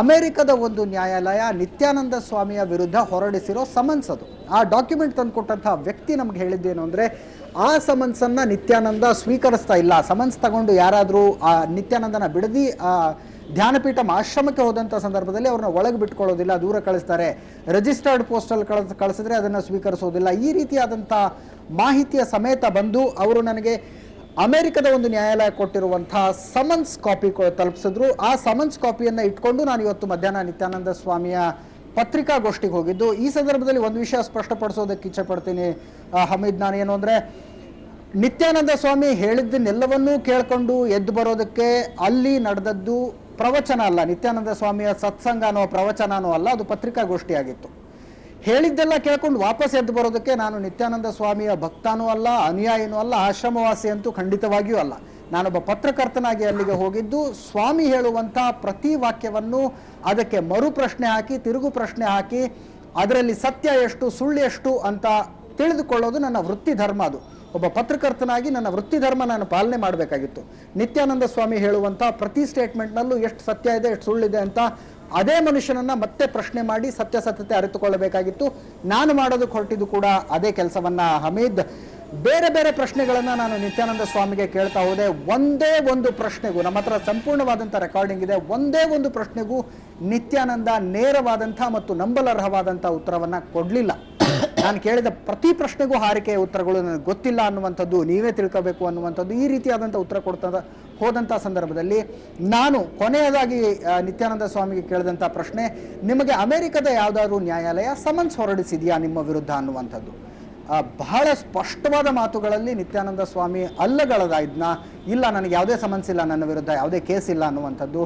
ಅಮೆರಿಕದ ಒಂದು ನ್ಯಾಯಾಲಯ ನಿತ್ಯಾನಂದ ಸ್ವಾಮಿಯ ವಿರುದ್ಧ ಹೊರಡಿಸಿರೋ ಸಮನ್ಸ್ ಅದು. ಆ ಡಾಕ್ಯುಮೆಂಟ್ ತಂದುಕೊಟ್ಟಂಥ ವ್ಯಕ್ತಿ ನಮ್ಗೆ ಹೇಳಿದ್ದೇನು ಅಂದರೆ, ಆ ಸಮನ್ಸನ್ನು ನಿತ್ಯಾನಂದ ಸ್ವೀಕರಿಸ್ತಾ ಇಲ್ಲ. ಸಮನ್ಸ್ ತಗೊಂಡು ಯಾರಾದರೂ ಆ ನಿತ್ಯಾನಂದನ ಬಿಡದಿ ಧ್ಯಾನಪೀಠ ಆಶ್ರಮಕ್ಕೆ ಹೋದಂಥ ಸಂದರ್ಭದಲ್ಲಿ ಅವ್ರನ್ನ ಒಳಗೆ ಬಿಟ್ಕೊಳ್ಳೋದಿಲ್ಲ, ದೂರ ಕಳಿಸ್ತಾರೆ. ರಿಜಿಸ್ಟರ್ಡ್ ಪೋಸ್ಟಲ್ಲಿ ಕಳಿಸಿದ್ರೆ ಅದನ್ನು ಸ್ವೀಕರಿಸೋದಿಲ್ಲ. ಈ ರೀತಿಯಾದಂಥ ಮಾಹಿತಿಯ ಸಮೇತ ಬಂದು ಅವರು ನನಗೆ ಅಮೆರಿಕದ ಒಂದು ನ್ಯಾಯಾಲಯ ಕೊಟ್ಟಿರುವಂಥ ಸಮನ್ಸ್ ಕಾಪಿ ತಲುಪಿಸಿದ್ರು. ಆ ಸಮನ್ಸ್ ಕಾಪಿಯನ್ನು ಇಟ್ಕೊಂಡು ನಾನು ಇವತ್ತು ಮಧ್ಯಾಹ್ನ ನಿತ್ಯಾನಂದ ಸ್ವಾಮಿಯ ಪತ್ರಿಕಾಗೋಷ್ಠಿಗೆ ಹೋಗಿದ್ದು. ಈ ಸಂದರ್ಭದಲ್ಲಿ ಒಂದು ವಿಷಯ ಸ್ಪಷ್ಟಪಡಿಸೋದಕ್ಕೆ ಇಚ್ಛೆ ಪಡ್ತೀನಿ ಹಮೀದ್. ನಾನೇನು ಅಂದರೆ, ನಿತ್ಯಾನಂದ ಸ್ವಾಮಿ ಹೇಳಿದ್ದನ್ನೆಲ್ಲವನ್ನೂ ಕೇಳ್ಕೊಂಡು ಎದ್ದು ಬರೋದಕ್ಕೆ ಅಲ್ಲಿ ನಡೆದದ್ದು ಪ್ರವಚನ ಅಲ್ಲ, ನಿತ್ಯಾನಂದ ಸ್ವಾಮಿಯ ಸತ್ಸಂಗನೋ ಪ್ರವಚನನೋ ಅಲ್ಲ, ಅದು ಪತ್ರಿಕಾಗೋಷ್ಠಿಯಾಗಿತ್ತು. ಹೇಳಿದ್ದೆಲ್ಲ ಕೇಳ್ಕೊಂಡು ವಾಪಸ್ ಎದ್ದು ಬರೋದಕ್ಕೆ ನಾನು ನಿತ್ಯಾನಂದ ಸ್ವಾಮಿಯ ಭಕ್ತನೂ ಅಲ್ಲ, ಅನುಯಾಯಿನೂ ಅಲ್ಲ, ಆಶ್ರಮವಾಸಿ ಅಂತೂ ಖಂಡಿತವಾಗಿಯೂ ಅಲ್ಲ. ನಾನೊಬ್ಬ ಪತ್ರಕರ್ತನಾಗಿ ಅಲ್ಲಿಗೆ ಹೋಗಿದ್ದು, ಸ್ವಾಮಿ ಹೇಳುವಂಥ ಪ್ರತಿ ವಾಕ್ಯವನ್ನು ಅದಕ್ಕೆ ಮರು ಪ್ರಶ್ನೆ ಹಾಕಿ, ತಿರುಗು ಪ್ರಶ್ನೆ ಹಾಕಿ, ಅದರಲ್ಲಿ ಸತ್ಯ ಎಷ್ಟು ಸುಳ್ಳು ಎಷ್ಟು ಅಂತ ತಿಳಿದುಕೊಳ್ಳೋದು ನನ್ನ ವೃತ್ತಿ ಧರ್ಮ. ಅದು ಒಬ್ಬ ಪತ್ರಕರ್ತನಾಗಿ ನನ್ನ ವೃತ್ತಿ ಧರ್ಮ ನಾನು ಪಾಲನೆ ಮಾಡಬೇಕಾಗಿತ್ತು. ನಿತ್ಯಾನಂದ ಸ್ವಾಮಿ ಹೇಳುವಂಥ ಪ್ರತಿ ಸ್ಟೇಟ್ಮೆಂಟ್ನಲ್ಲೂ ಎಷ್ಟು ಸತ್ಯ ಇದೆ, ಎಷ್ಟು ಸುಳ್ಳಿದೆ ಅಂತ ಅದೇ ಮನುಷ್ಯನನ್ನ ಮತ್ತೆ ಪ್ರಶ್ನೆ ಮಾಡಿ ಸತ್ಯಾಸತ್ಯತೆ ಅರಿತುಕೊಳ್ಳಬೇಕಾಗಿತ್ತು. ನಾನು ಮಾಡೋದಕ್ಕೆ ಹೊರಟಿದ್ದು ಕೂಡ ಅದೇ ಕೆಲಸವನ್ನ ಹಮೀದ್. ಬೇರೆ ಬೇರೆ ಪ್ರಶ್ನೆಗಳನ್ನು ನಾನು ನಿತ್ಯಾನಂದ ಸ್ವಾಮಿಗೆ ಕೇಳ್ತಾ ಹೋದೆ. ಒಂದೇ ಒಂದು ಪ್ರಶ್ನೆಗೂ, ನಮ್ಮ ಹತ್ರ ಸಂಪೂರ್ಣವಾದಂಥ ರೆಕಾರ್ಡಿಂಗ್ ಇದೆ, ಒಂದೇ ಒಂದು ಪ್ರಶ್ನೆಗೂ ನಿತ್ಯಾನಂದ ನೇರವಾದಂಥ ಮತ್ತು ನಂಬಲರ್ಹವಾದಂಥ ಉತ್ತರವನ್ನು ಕೊಡಲಿಲ್ಲ. ನಾನು ಕೇಳಿದ ಪ್ರತಿ ಪ್ರಶ್ನೆಗೂ ಹಾರಿಕೆಯ ಉತ್ತರಗಳು ನನಗೆ ಗೊತ್ತಿಲ್ಲ ಅನ್ನುವಂಥದ್ದು, ನೀವೇ ತಿಳ್ಕೋಬೇಕು ಅನ್ನುವಂಥದ್ದು, ಈ ರೀತಿಯಾದಂಥ ಉತ್ತರ ಹೋದಂಥ ಸಂದರ್ಭದಲ್ಲಿ ನಾನು ಕೊನೆಯದಾಗಿ ನಿತ್ಯಾನಂದ ಸ್ವಾಮಿಗೆ ಕೇಳಿದಂಥ ಪ್ರಶ್ನೆ, ನಿಮಗೆ ಅಮೆರಿಕದ ಯಾವುದಾದ್ರೂ ನ್ಯಾಯಾಲಯ ಸಮನ್ಸ್ ಹೊರಡಿಸಿದೆಯಾ ನಿಮ್ಮ ವಿರುದ್ಧ ಅನ್ನುವಂಥದ್ದು. ಬಹಳ ಸ್ಪಷ್ಟವಾದ ಮಾತುಗಳಲ್ಲಿ ನಿತ್ಯಾನಂದ ಸ್ವಾಮಿ ಅಲ್ಲಗಳದ ಇದನ್ನ, ಇಲ್ಲ ನನಗೆ ಯಾವುದೇ ಸಮನ್ಸ್ ಇಲ್ಲ, ನನ್ನ ವಿರುದ್ಧ ಯಾವುದೇ ಕೇಸ್ ಇಲ್ಲ ಅನ್ನುವಂಥದ್ದು.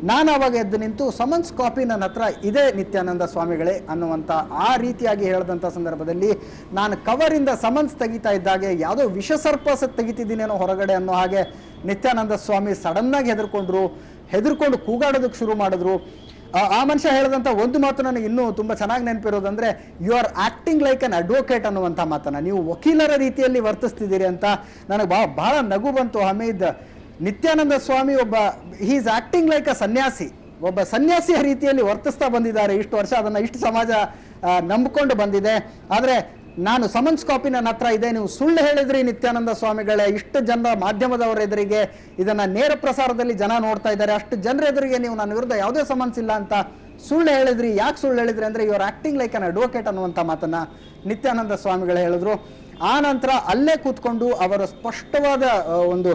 ನಾನು ಆವಾಗ ಎದ್ದು ನಿಂತು ಸಮನ್ಸ್ ಕಾಪಿ ನನ್ನ ಹತ್ರ ಇದೆ ನಿತ್ಯಾನಂದ ಸ್ವಾಮಿಗಳೇ ಅನ್ನುವಂಥ ಆ ರೀತಿಯಾಗಿ ಹೇಳಿದಂಥ ಸಂದರ್ಭದಲ್ಲಿ ನಾನು ಕವರಿಂದ ಸಮನ್ಸ್ ತೆಗಿತಾ ಇದ್ದಾಗೆ ಯಾವುದೋ ವಿಷಸರ್ಪ ತೆಗಿತಿದ್ದೀನೇನೋ ಹೊರಗಡೆ ಅನ್ನೋ ಹಾಗೆ ನಿತ್ಯಾನಂದ ಸ್ವಾಮಿ ಸಡನ್ನಾಗಿ ಹೆದರ್ಕೊಂಡು ಕೂಗಾಡೋದಕ್ಕೆ ಶುರು ಮಾಡಿದ್ರು. ಆ ಮನುಷ್ಯ ಹೇಳಿದಂಥ ಒಂದು ಮಾತು ನನಗೆ ಇನ್ನೂ ತುಂಬ ಚೆನ್ನಾಗಿ ನೆನಪಿರೋದಂದ್ರೆ, you are acting like an advocate ಅನ್ನುವಂಥ ಮಾತನ್ನು, ನೀವು ವಕೀಲರ ರೀತಿಯಲ್ಲಿ ವರ್ತಿಸ್ತಿದ್ದೀರಿ ಅಂತ ನನಗೆ ಬಹಳ ನಗು ಬಂತು Hameed. Nithyananda Swami he is acting like a sanyasi, ಒಬ್ಬ ಸನ್ಯಾಸಿಯ ರೀತಿಯಲ್ಲಿ ವರ್ತಿಸ್ತಾ ಬಂದಿದ್ದಾರೆ ಇಷ್ಟು ವರ್ಷ. ಅದನ್ನು ಇಷ್ಟು ಸಮಾಜ ನಂಬಿಕೊಂಡು ಬಂದಿದೆ. ಆದರೆ ನಾನು ಸಮನ್ಸ್ ಕಾಪಿ ನನ್ನ ಹತ್ರ ಇದೆ, ನೀವು ಸುಳ್ಳು ಹೇಳಿದ್ರಿ ನಿತ್ಯಾನಂದ ಸ್ವಾಮಿಗಳೇ, ಇಷ್ಟು ಜನ ಮಾಧ್ಯಮದವರ ಎದುರಿಗೆ ಇದನ್ನ ನೇರ ಪ್ರಸಾರದಲ್ಲಿ ಜನ ನೋಡ್ತಾ ಇದ್ದಾರೆ, ಅಷ್ಟು ಜನರ ಎದುರಿಗೆ ನೀವು ನನ್ನ ವಿರುದ್ಧ ಯಾವುದೇ ಸಮನ್ಸ್ ಇಲ್ಲ ಅಂತ ಸುಳ್ಳು ಹೇಳಿದ್ರಿ. ಯಾಕೆ ಸುಳ್ಳು ಹೇಳಿದ್ರಿ ಅಂದ್ರೆ you are acting like an advocate ಅನ್ನುವಂಥ ಮಾತನ್ನ ನಿತ್ಯಾನಂದ ಸ್ವಾಮಿಗಳು ಹೇಳಿದ್ರು. ಆ ನಂತರ ಅಲ್ಲೇ ಕೂತ್ಕೊಂಡು ಅವರ ಸ್ಪಷ್ಟವಾದ ಒಂದು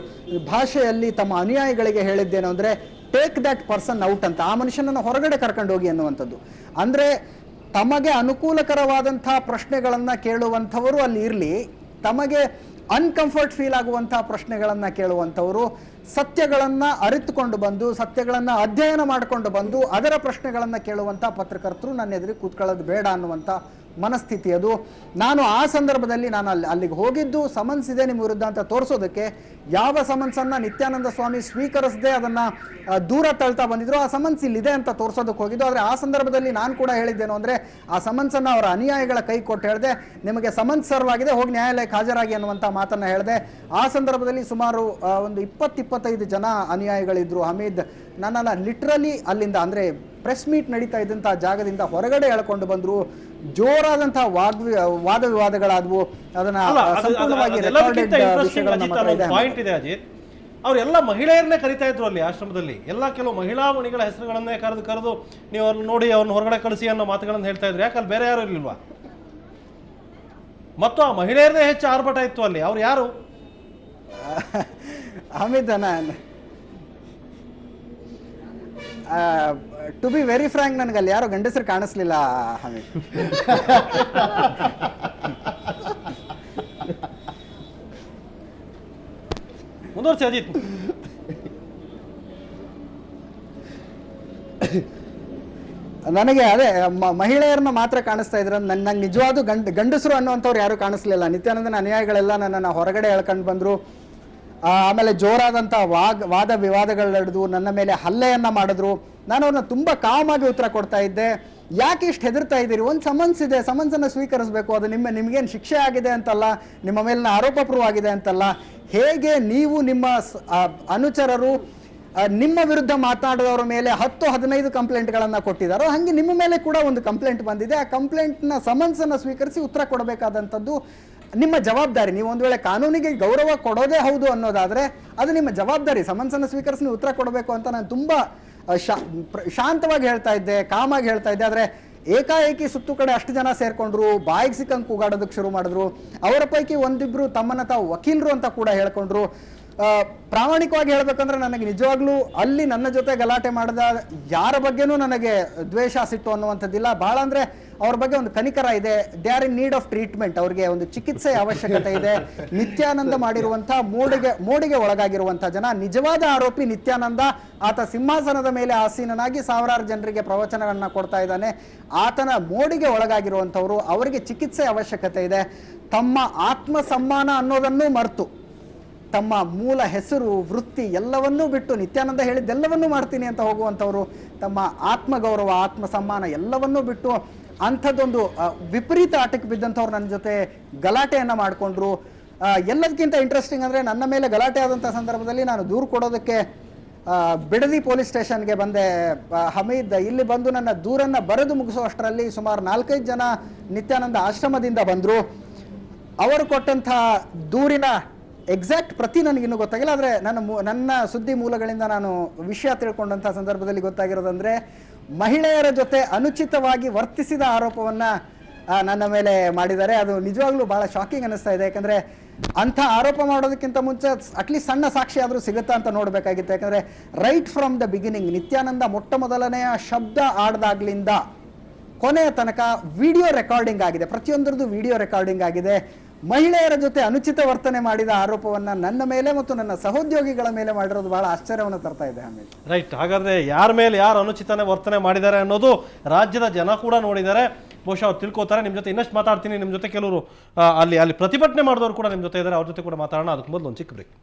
ಭಾಷೆಯಲ್ಲಿ ತಮ್ಮ ಅನುಯಾಯಿಗಳಿಗೆ ಹೇಳಿದ್ದೇನು ಅಂದ್ರೆ ಟೇಕ್ ದಟ್ ಪರ್ಸನ್ ಔಟ್ ಅಂತ, ಆ ಮನುಷ್ಯನನ್ನು ಹೊರಗಡೆ ಕರ್ಕೊಂಡು ಹೋಗಿ ಅನ್ನುವಂಥದ್ದು. ಅಂದ್ರೆ ತಮಗೆ ಅನುಕೂಲಕರವಾದಂತಹ ಪ್ರಶ್ನೆಗಳನ್ನ ಕೇಳುವಂಥವರು ಅಲ್ಲಿ ಇರಲಿ, ತಮಗೆ ಅನ್ಕಂಫರ್ಟ್ ಫೀಲ್ ಆಗುವಂತಹ ಪ್ರಶ್ನೆಗಳನ್ನ ಕೇಳುವಂಥವರು, ಸತ್ಯಗಳನ್ನ ಅರಿತುಕೊಂಡು ಬಂದು ಸತ್ಯಗಳನ್ನ ಅಧ್ಯಯನ ಮಾಡಿಕೊಂಡು ಬಂದು ಅದರ ಪ್ರಶ್ನೆಗಳನ್ನ ಕೇಳುವಂಥ ಪತ್ರಕರ್ತರು ನನ್ನ ಎದುರಿಗೆ ಕೂತ್ಕೊಳ್ಳೋದು ಬೇಡ ಅನ್ನುವಂಥ ಮನಸ್ಥಿತಿ ಅದು. ನಾನು ಆ ಸಂದರ್ಭದಲ್ಲಿ ನಾನು ಅಲ್ಲಿಗೆ ಹೋಗಿದ್ದು ಸಮನ್ಸ್ ಇದೆ ನಿಮ್ಮ ವಿರುದ್ಧ ಅಂತ ತೋರಿಸೋದಕ್ಕೆ. ಯಾವ ಸಮನ್ಸನ್ನ ನಿತ್ಯಾನಂದ ಸ್ವಾಮಿ ಸ್ವೀಕರಿಸದೆ ಅದನ್ನ ದೂರ ತಳ್ತಾ ಬಂದಿದ್ರು, ಆ ಸಮನ್ಸ್ ಇಲ್ಲಿದೆ ಅಂತ ತೋರಿಸೋದಕ್ಕೆ ಹೋಗಿದ್ದು. ಆದರೆ ಆ ಸಂದರ್ಭದಲ್ಲಿ ನಾನು ಕೂಡ ಹೇಳಿದ್ದೇನು ಅಂದ್ರೆ ಆ ಸಮನ್ಸನ್ನ ಅವರ ಅನುಯಾಯಿಗಳ ಕೈ ಕೊಟ್ಟು ಹೇಳಿದೆ, ನಿಮಗೆ ಸಮನ್ಸ್ ಸರ್ವ್ ಆಗಿದೆ, ಹೋಗಿ ನ್ಯಾಯಾಲಯಕ್ಕೆ ಹಾಜರಾಗಿ ಅನ್ನುವಂಥ ಮಾತನ್ನ ಹೇಳಿದೆ. ಆ ಸಂದರ್ಭದಲ್ಲಿ ಸುಮಾರು ಒಂದು 20-25 ಜನ ಅನುಯಾಯಿಗಳಿದ್ರು. ಹಮೀದ್ ನನ್ನನ್ನ ಲಿಟ್ರಲಿ ಅಲ್ಲಿಂದ ಅಂದ್ರೆ ಪ್ರೆಸ್ ಮೀಟ್ ನಡೀತಾ ಇದ್ದಂತಹ ಜಾಗದಿಂದ ಹೊರಗಡೆ ಎಳ್ಕೊಂಡು ಬಂದ್ರು. ಜೋರಾದಂತಹ ವಾದ ವಿವಾದಗಳಾದವು. ಅದನ್ನ ಸಂಪೂರ್ಣವಾಗಿ ಪಾಯಿಂಟ್ ಇದೆ ಅಜಿತ್, ಅವರೆಲ್ಲ ಮಹಿಳೆಯರನ್ನೇ ಕರಿತಾ ಇದ್ರು ಅಲ್ಲಿ ಆಶ್ರಮದಲ್ಲಿ. ಎಲ್ಲ ಕೆಲವು ಮಹಿಳಾ ಮಣಿಗಳ ಹೆಸರುಗಳನ್ನೇ ಕರೆದು ನೀವು ಅವ್ರನ್ನ ನೋಡಿ ಅವ್ರನ್ನ ಹೊರಗಡೆ ಕಳಿಸಿ ಅನ್ನೋ ಮಾತುಗಳನ್ನು ಹೇಳ್ತಾ ಇದ್ರು. ಯಾಕಲ್ಲಿ ಬೇರೆ ಯಾರು ಇರ್ಲಿಲ್ವಾ? ಮತ್ತು ಆ ಮಹಿಳೆಯರದೇ ಹೆಚ್ಚು ಆರ್ಭಟ ಇತ್ತು ಅಲ್ಲಿ. ಅವ್ರು ಯಾರು? Hameed, to be very frank, ನನಗೆ ಅಲ್ಲಿ ಯಾರೋ ಗಂಡಸರು ಕಾಣಿಸ್ಲಿಲ್ಲ ಹಮೀದ್. ಮುಂದುವರ್ಸಿ ಅಜಿತ್. ನನಗೆ ಅದೇ ಮಹಿಳೆಯರನ್ನ ಮಾತ್ರ ಕಾಣಿಸ್ತಾ ಇದ್ರು. ನಂಗೆ ನಿಜವಾದ ಗಂಡಸರು ಅನ್ನುವಂಥವ್ರು ಯಾರು ಕಾಣಿಸ್ಲಿಲ್ಲ. ನಿತ್ಯಾನಂದನ ಅನುಯಾಯಿಗಳೆಲ್ಲ ನನ್ನನ್ನು ಹೊರಗಡೆ ಎಳ್ಕೊಂಡು ಬಂದ್ರು. ಆಮೇಲೆ ಜೋರಾದಂಥ ವಾದ ವಿವಾದಗಳು ನಡೆದು ನನ್ನ ಮೇಲೆ ಹಲ್ಲೆಯನ್ನ ಮಾಡಿದ್ರು. ನಾನು ಅವ್ರನ್ನ ತುಂಬಾ ಕಾಮಾಗಿ ಉತ್ತರ ಕೊಡ್ತಾ ಇದ್ದೆ. ಯಾಕೆ ಇಷ್ಟು ಹೆದರ್ತಾ ಇದ್ದೀರಿ? ಒಂದು ಸಮನ್ಸ್ ಇದೆ, ಸಮನ್ಸನ್ನು ಸ್ವೀಕರಿಸಬೇಕು. ಅದು ನಿಮಗೇನು ಶಿಕ್ಷೆ ಆಗಿದೆ ಅಂತಲ್ಲ, ನಿಮ್ಮ ಮೇಲಿನ ಆರೋಪ ಪ್ರೂವ್ ಆಗಿದೆ ಅಂತಲ್ಲ. ಹೇಗೆ ನೀವು ನಿಮ್ಮ ಅನುಚರರು ನಿಮ್ಮ ವಿರುದ್ಧ ಮಾತನಾಡಿದವರ ಮೇಲೆ 10-15 ಕಂಪ್ಲೇಂಟ್ಗಳನ್ನ ಕೊಟ್ಟಿದ್ದಾರೋ, ಹಾಗೆ ನಿಮ್ಮ ಮೇಲೆ ಕೂಡ ಒಂದು ಕಂಪ್ಲೇಂಟ್ ಬಂದಿದೆ. ಆ ಕಂಪ್ಲೇಂಟ್ನ ಸಮನ್ಸನ್ನು ಸ್ವೀಕರಿಸಿ ಉತ್ತರ ಕೊಡಬೇಕಾದಂಥದ್ದು ನಿಮ್ಮ ಜವಾಬ್ದಾರಿ. ನೀವು ಒಂದು ವೇಳೆ ಕಾನೂನಿಗೆ ಗೌರವ ಕೊಡೋದೇ ಹೌದು ಅನ್ನೋದಾದ್ರೆ ಅದು ನಿಮ್ಮ ಜವಾಬ್ದಾರಿ. ಸಮನ್ಸನ್ನು ಸ್ವೀಕರಿಸಿ ನೀವು ಉತ್ತರ ಕೊಡಬೇಕು ಅಂತ ನಾನು ತುಂಬಾ ಶಾಂತವಾಗಿ ಹೇಳ್ತಾ ಇದ್ದೆ, ಕಾಮಾಗಿ ಹೇಳ್ತಾ ಇದ್ದೆ. ಆದ್ರೆ ಏಕಾಏಕಿ ಸುತ್ತು ಕಡೆ ಅಷ್ಟು ಜನ ಸೇರ್ಕೊಂಡ್ರು, ಬಾಯಿಗೆ ಸಿಕ್ಕಂಗೆ ಕೂಗಾಡೋದಕ್ಕೆ ಶುರು ಮಾಡಿದ್ರು. ಅವರ ಪೈಕಿ ಒಂದಿಬ್ರು ತಮ್ಮನ್ನ ತಾವು ವಕೀಲರು ಅಂತ ಕೂಡ ಹೇಳ್ಕೊಂಡ್ರು. ಪ್ರಾಮಾಣಿಕವಾಗಿ ಹೇಳ್ಬೇಕಂದ್ರೆ ನನಗೆ ನಿಜವಾಗ್ಲೂ ಅಲ್ಲಿ ನನ್ನ ಜೊತೆ ಗಲಾಟೆ ಮಾಡಿದ ಯಾರ ಬಗ್ಗೆನೂ ನನಗೆ ದ್ವೇಷ ಸಿಟ್ಟು ಅನ್ನುವಂಥದ್ದಿಲ್ಲ. ಬಹಳ ಅಂದ್ರೆ ಅವ್ರ ಬಗ್ಗೆ ಒಂದು ಕನಿಕರ ಇದೆ. They are in need of treatment. ಅವ್ರಿಗೆ ಒಂದು ಚಿಕಿತ್ಸೆಯ ಅವಶ್ಯಕತೆ ಇದೆ. ನಿತ್ಯಾನಂದ ಮಾಡಿರುವಂತಹ ಮೋಡಿಗೆ ಒಳಗಾಗಿರುವಂತಹ ಜನ. ನಿಜವಾದ ಆರೋಪಿ ನಿತ್ಯಾನಂದ. ಆತ ಸಿಂಹಾಸನದ ಮೇಲೆ ಆಸೀನನಾಗಿ ಸಾವಿರಾರು ಜನರಿಗೆ ಪ್ರವಚನಗಳನ್ನ ಕೊಡ್ತಾ ಇದ್ದಾನೆ. ಆತನ ಮೋಡಿಗೆ ಒಳಗಾಗಿರುವಂಥವ್ರು, ಅವರಿಗೆ ಚಿಕಿತ್ಸೆ ಅವಶ್ಯಕತೆ ಇದೆ. ತಮ್ಮ ಆತ್ಮ ಸಮ್ಮಾನ ಅನ್ನೋದನ್ನು ಮರೆತು ತಮ್ಮ ಮೂಲ ಹೆಸರು, ವೃತ್ತಿ ಎಲ್ಲವನ್ನೂ ಬಿಟ್ಟು ನಿತ್ಯಾನಂದ ಹೇಳಿದ್ದೆಲ್ಲವನ್ನೂ ಮಾಡ್ತೀನಿ ಅಂತ ಹೋಗುವಂಥವ್ರು, ತಮ್ಮ ಆತ್ಮಗೌರವ, ಆತ್ಮ ಸಮ್ಮಾನ ಎಲ್ಲವನ್ನೂ ಬಿಟ್ಟು ಅಂಥದ್ದೊಂದು ವಿಪರೀತ ಆಟಕ್ಕೆ ಬಿದ್ದಂಥವ್ರು ನನ್ನ ಜೊತೆ ಗಲಾಟೆಯನ್ನ ಮಾಡಿಕೊಂಡ್ರು. ಎಲ್ಲದಕ್ಕಿಂತ ಇಂಟ್ರೆಸ್ಟಿಂಗ್ ಅಂದ್ರೆ ನನ್ನ ಮೇಲೆ ಗಲಾಟೆ ಆದಂಥ ಸಂದರ್ಭದಲ್ಲಿ ನಾನು ದೂರು ಕೊಡೋದಕ್ಕೆ ಬಿಡದಿ ಪೊಲೀಸ್ ಸ್ಟೇಷನ್ಗೆ ಬಂದೆ ಹಮೀದ್. ಇಲ್ಲಿ ಬಂದು ನನ್ನ ದೂರನ್ನ ಬರೆದು ಮುಗಿಸುವಷ್ಟರಲ್ಲಿ ಸುಮಾರು 4-5 ಜನ ನಿತ್ಯಾನಂದ ಆಶ್ರಮದಿಂದ ಬಂದ್ರು. ಅವರು ಕೊಟ್ಟಂಥ ದೂರಿನ ಎಕ್ಸಾಕ್ಟ್ ಪ್ರತಿ ನನಗಿನ್ನೂ ಗೊತ್ತಾಗಿಲ್ಲ. ಆದರೆ ನನ್ನ ಸುದ್ದಿ ಮೂಲಗಳಿಂದ ನಾನು ವಿಷಯ ತಿಳ್ಕೊಂಡಂಥ ಸಂದರ್ಭದಲ್ಲಿ ಗೊತ್ತಾಗಿರೋದಂದ್ರೆ ಮಹಿಳೆಯರ ಜೊತೆ ಅನುಚಿತವಾಗಿ ವರ್ತಿಸಿದ ಆರೋಪವನ್ನ ನನ್ನ ಮೇಲೆ ಮಾಡಿದ್ದಾರೆ. ಅದು ನಿಜವಾಗ್ಲೂ ಬಹಳ ಶಾಕಿಂಗ್ ಅನ್ನಿಸ್ತಾ ಇದೆ. ಯಾಕಂದ್ರೆ ಅಂಥ ಆರೋಪ ಮಾಡೋದಕ್ಕಿಂತ ಮುಂಚೆ ಅಟ್ಲೀಸ್ಟ್ ಸಣ್ಣ ಸಾಕ್ಷಿ ಆದರೂ ಸಿಗುತ್ತಾ ಅಂತ ನೋಡಬೇಕಾಗಿತ್ತು. ಯಾಕಂದ್ರೆ right from the beginning Nithyananda ಮೊಟ್ಟ ಮೊದಲನೆಯ ಶಬ್ದ ಆಡ್ದಾಗ್ಲಿಂದ ಕೊನೆಯ ತನಕ ವಿಡಿಯೋ ರೆಕಾರ್ಡಿಂಗ್ ಆಗಿದೆ. ಪ್ರತಿಯೊಂದರದ್ದು ವಿಡಿಯೋ ರೆಕಾರ್ಡಿಂಗ್ ಆಗಿದೆ. ಮಹಿಳೆಯರ ಜೊತೆ ಅನುಚಿತ ವರ್ತನೆ ಮಾಡಿದ ಆರೋಪವನ್ನ ನನ್ನ ಮೇಲೆ ಮತ್ತು ನನ್ನ ಸಹೋದ್ಯೋಗಿಗಳ ಮೇಲೆ ಮಾಡಿರೋದು ಬಹಳ ಆಶ್ಚರ್ಯವನ್ನು ತರ್ತಾ ಇದೆ. ಆಮೇಲೆ ರೈಟ್, ಹಾಗಾದ್ರೆ ಯಾರ ಮೇಲೆ ಯಾರು ಅನುಚಿತನೆ ವರ್ತನೆ ಮಾಡಿದ್ದಾರೆ ಅನ್ನೋದು ರಾಜ್ಯದ ಜನ ಕೂಡ ನೋಡಿದ್ದಾರೆ. ಬಹುಶಃ ಅವ್ರು ತಿಳ್ಕೊತಾರೆ. ನಿಮ್ಮ ಜೊತೆ ಇನ್ನಷ್ಟು ಮಾತಾಡ್ತೀನಿ. ನಿಮ್ಮ ಜೊತೆ ಕೆಲವರು ಅಲ್ಲಿ ಪ್ರತಿಭಟನೆ ಮಾಡಿದವರು ಕೂಡ ನಿಮ್ಮ ಜೊತೆ ಇದ್ದಾರೆ. ಅವ್ರ ಜೊತೆ ಕೂಡ ಮಾತಾಡೋಣ. ಅದಕ್ಕೆ ಮೊದಲು ಒಂದು ಚಿಕ್ಕ ಬ್ರೇಕ್.